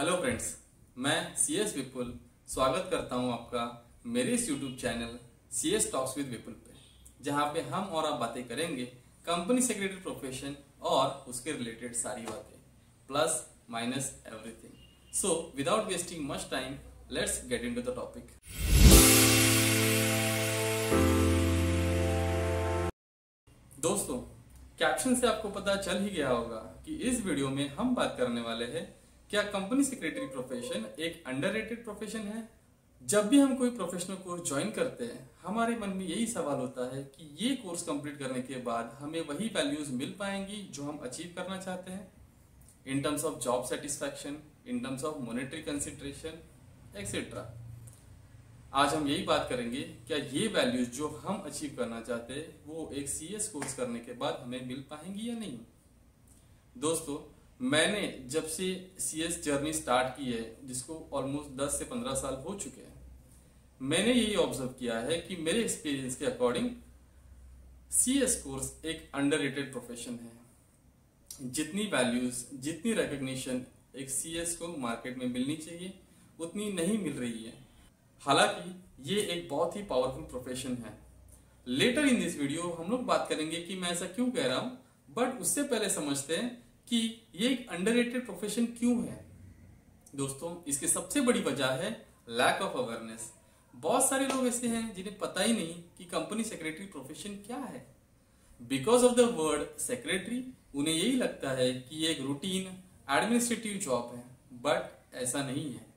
Hello friends, मैं CS Vipul स्वागत करता हूं आपका मेरे इस YouTube channel CS talks with Vipul पे, जहां पे हम और आप बातें करेंगे कंपनी सेक्रेटरी प्रोफेशन और उसके रिलेटेड सारी बातें plus minus everything. So without wasting much time, let's get into the topic. दोस्तों, कैप्शन से आपको पता चल ही गया होगा कि इस वीडियो में हम बात करने वाले हैं क्या कंपनी सेक्रेटरी प्रोफेशन एक अंडररेटेड प्रोफेशन है। जब भी हम कोई प्रोफेशनल कोर्स ज्वाइन करते हैं, हमारे मन में यही सवाल होता है कि ये कोर्स कंप्लीट करने के बाद हमें वही वैल्यूज मिल पाएंगी जो हम अचीव करना चाहते हैं in terms of job satisfaction, in terms of monetary consideration etcetera. आज हम यही बात करेंगे क्या ये वैल्यूज जो हम अचीव करना चाहते हैं वो एक सीएस कोर्स करने के बाद हमें मिल पाएंगी या नहीं। दोस्तों, मैंने जब से सीएस जर्नी स्टार्ट की है, जिसको ऑलमोस्ट 10 से 15 साल हो चुके हैं, मैंने यही ऑब्जर्व किया है कि मेरे एक्सपीरियंस के अकॉर्डिंग सीएस कोर्स एक अंडररेटेड प्रोफेशन है। जितनी वैल्यूज, जितनी रिकॉग्निशन एक सीएस को मार्केट में मिलनी चाहिए उतनी नहीं मिल रही है। हालांकि ये एक बहुत ही पावरफुल प्रोफेशन है। लेटर इन दिस वीडियो हम लोग बात करेंगे कि मैं ऐसा क्यों कह रहा हूं, बट उससे पहले समझते हैं कि ये एक अंडररेटेड प्रोफेशन क्यों है। दोस्तों, इसकी सबसे बड़ी वजह है लैक ऑफ अवेयरनेस। बहुत सारे लोग ऐसे हैं जिन्हें पता ही नहीं कि कंपनी सेक्रेटरी प्रोफेशन क्या है। Because of the word secretary उन्हें यही लगता है कि ये एक रूटीन एडमिनिस्ट्रेटिव जॉब है, बट ऐसा नहीं है।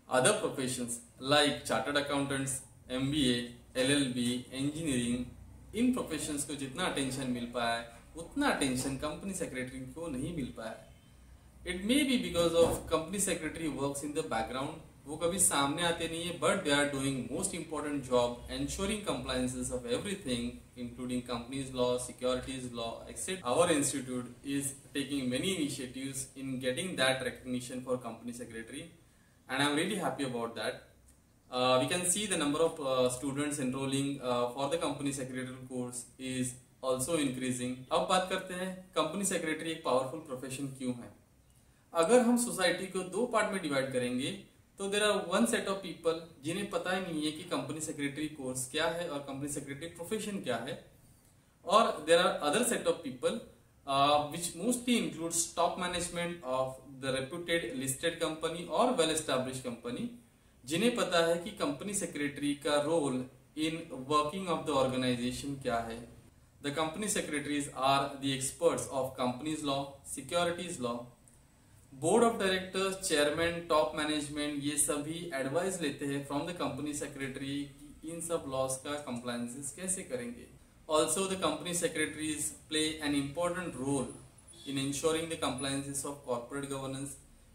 Other professions like chartered accountants, MBA, LLB, engineering, इन प्रोफेशंस को जितना अटेंशन मिल पाया है उतना अटेंशन कंपनी सेक्रेटरी को नहीं मिल पाया है। It may be because of company secretary works in the background. वो कभी सामने आते नहीं है, but they are doing most important job ensuring compliances of everything including companies law, securities law etcetera. Our institute is taking many initiatives in getting that recognition for company secretary, and I'm really happy about that. We can see the number of students enrolling for the company secretary course is also increasing. अब बात करते हैं company secretary एक powerful profession क्यों है। अगर हम society को दो पार्ट में डिवाइड करेंगे तो there are one set of people जिन्हें पता ही नहीं है कि कंपनी सेक्रेटरी कोर्स क्या है और कंपनी सेक्रेटरी प्रोफेशन क्या है, और there are other set of people which mostly includes top management of the reputed listed company और well established company, जिन्हें पता है कि कंपनी सेक्रेटरी का role in working of the organisation क्या है। The company secretaries are the experts of companies law, securities law, board of directors, chairman, top management, ये सभी एडवाइस लेते हैं फ्रॉम द कंपनी सेक्रेटरी कि इन सब लॉस का कंप्लायंसेस कैसे करेंगे। Also, the company secretaries play an important role in ensuring the compliances of corporate governance,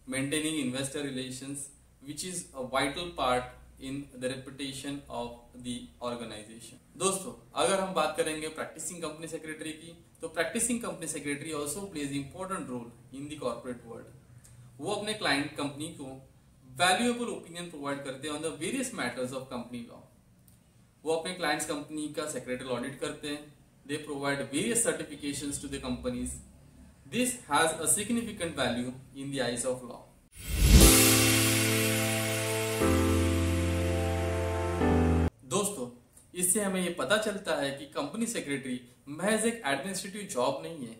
maintaining investor relations, which is a vital part in the reputation of the organization. दोस्तों, अगर हम बात करेंगे practicing company secretary की, तो practicing company secretary also plays important role in the corporate world. वो अपने client company को valuable opinion provide करते हैं on the various matters of company law. वो अपने क्लाइंट्स कंपनी का सेक्रेटरी ऑडिट करते हैं। They provide various certifications to the companies. This has a significant value in the eyes of law. दोस्तों, इससे हमें ये पता चलता है कि कंपनी सेक्रेटरी महज एक एडमिनिस्ट्रेटिव जॉब नहीं है।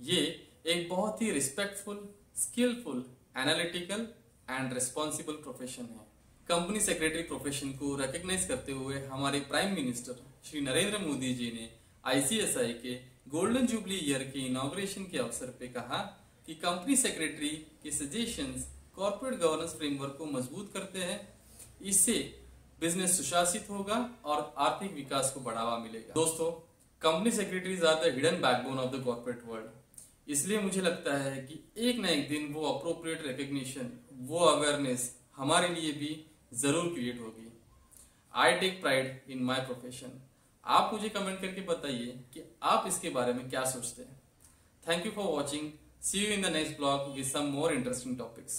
ये एक बहुत ही respectful, skilful, analytical and responsible profession है। कंपनी सेक्रेटरी प्रोफेशन को रिकॉग्नाइज करते हुए हमारे प्राइम मिनिस्टर श्री नरेंद्र मोदी जी ने आईसीएसआई के गोल्डन जुबली ईयर के इनॉग्रेशन के अवसर पे कहा कि कंपनी सेक्रेटरी के सजेशंस कॉर्पोरेट गवर्नेंस फ्रेमवर्क को मजबूत करते हैं। इससे बिजनेस सुशासित होगा और आर्थिक विकास को बढ़ावा मिलेगा। दोस्तों, company secretaries are the hidden backbone of the corporate world. इसलिए मुझे लगता है कि एक ना एक दिन वो अप्रोप्रिएट रिकॉग्निशन, वो अवेयरनेस हमारे लिए भी जरूर क्रिएट होगी। I take pride in my profession. आप मुझे कमेंट करके बताइए कि आप इसके बारे में क्या सोचते हैं। Thank you for watching. See you in the next blog with some more interesting topics.